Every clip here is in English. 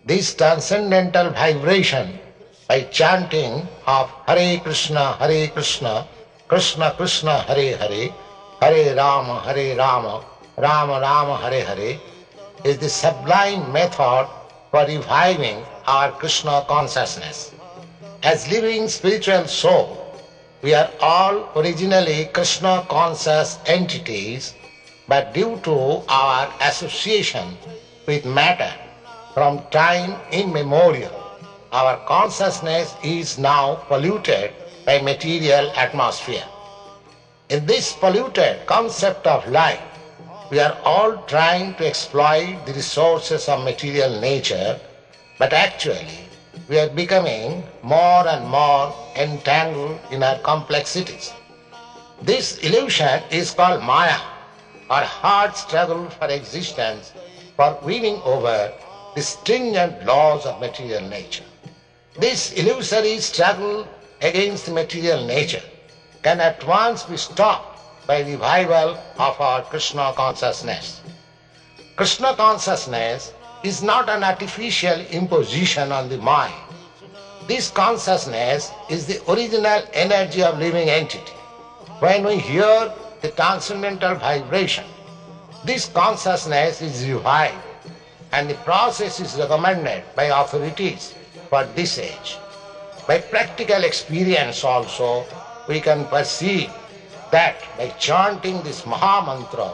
this transcendental vibration by chanting of Hare Krishna, Krishna Krishna, Hare Hare, Hare Rama, Rama Rama, Hare Hare, is the sublime method for reviving our Krishna consciousness. As living spiritual soul, we are all originally Krishna conscious entities, but due to our association with matter from time immemorial, our consciousness is now polluted by material atmosphere. In this polluted concept of life, we are all trying to exploit the resources of material nature, but actually we are becoming more and more entangled in our complexities. This illusion is called Maya, or hard struggle for existence, for winning over the stringent laws of material nature. This illusory struggle against material nature can at once be stopped by revival of our Krishna consciousness. Krishna consciousness is not an artificial imposition on the mind. This consciousness is the original energy of living entity. When we hear the transcendental vibration, this consciousness is revived, and the process is recommended by authorities for this age. By practical experience also, we can perceive that by chanting this Mahamantra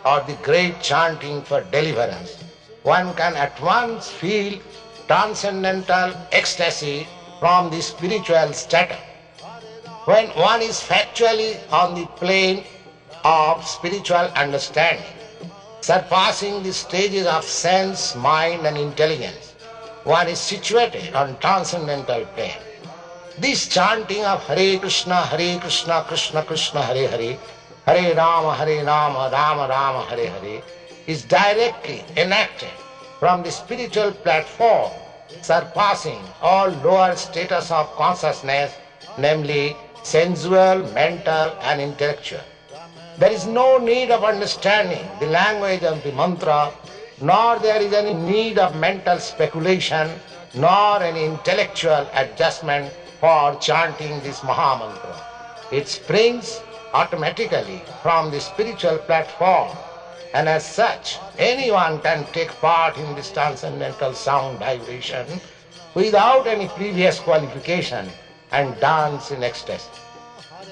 or the great chanting for deliverance, one can at once feel transcendental ecstasy from the spiritual strata. When one is factually on the plane of spiritual understanding, surpassing the stages of sense, mind and intelligence, one is situated on transcendental plane. This chanting of Hare Krishna, Krishna Krishna, Hare Hare, Hare Rama, Rama Rama, Hare Hare, is directly enacted from the spiritual platform, surpassing all lower status of consciousness, namely sensual, mental and intellectual. There is no need of understanding the language of the mantra, nor there is any need of mental speculation, nor any intellectual adjustment for chanting this Mahamantra. It springs automatically from the spiritual platform, and as such, anyone can take part in this transcendental sound vibration without any previous qualification and dance in ecstasy.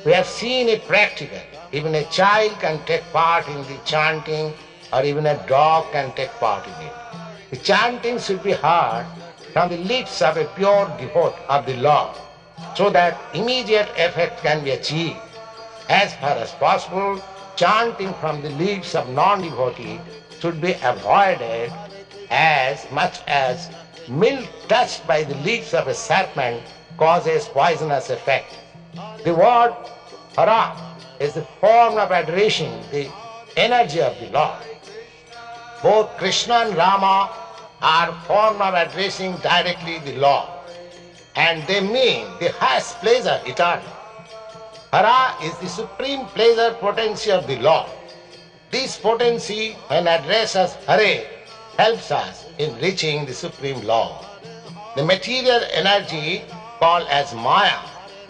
We have seen it practically. Even a child can take part in the chanting, or even a dog can take part in it. The chanting should be heard from the lips of a pure devotee of the Lord, so that immediate effect can be achieved. As far as possible, chanting from the lips of non-devotee should be avoided, as much as milk touched by the lips of a serpent causes poisonous effect. The word Hara is the form of addressing the energy of the Lord. Both Krishna and Rama are form of addressing directly the Lord, and they mean the highest pleasure eternal. Hara is the supreme pleasure potency of the Lord. This potency, when addressed as Hare, helps us in reaching the supreme Lord. The material energy called as Maya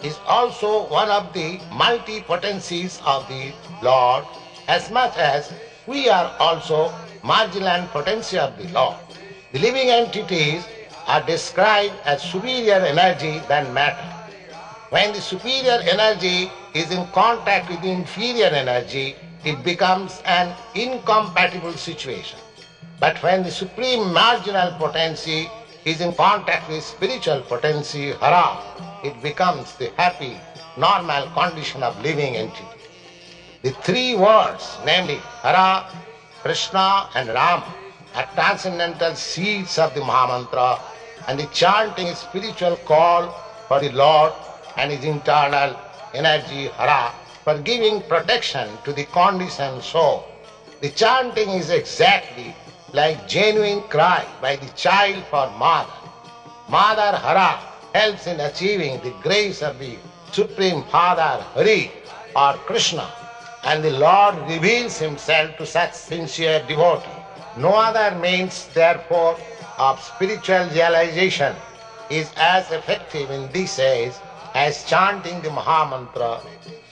is also one of the multi-potencies of the Lord, as much as we are also marginal potency of the Lord. The living entities are described as superior energy than matter. When the superior energy is in contact with the inferior energy, it becomes an incompatible situation. But when the supreme marginal potency is in contact with spiritual potency, Hara, it becomes the happy, normal condition of living entity. The three words, namely Hara, Krishna and Rama, are transcendental seeds of the Mahamantra, and the chanting is spiritual call for the Lord and his internal energy, Hara, for giving protection to the conditioned soul. The chanting is exactly like genuine cry by the child for mother. Mother Hara helps in achieving the grace of the Supreme Father Hari or Krishna, and the Lord reveals himself to such sincere devotee. No other means, therefore, of spiritual realization is as effective in this age as chanting the Mahamantra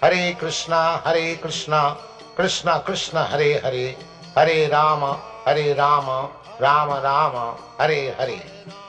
Hare Krishna, Krishna Krishna, Hare Hare, Hare Rama, Rama Rama, Hare Hare.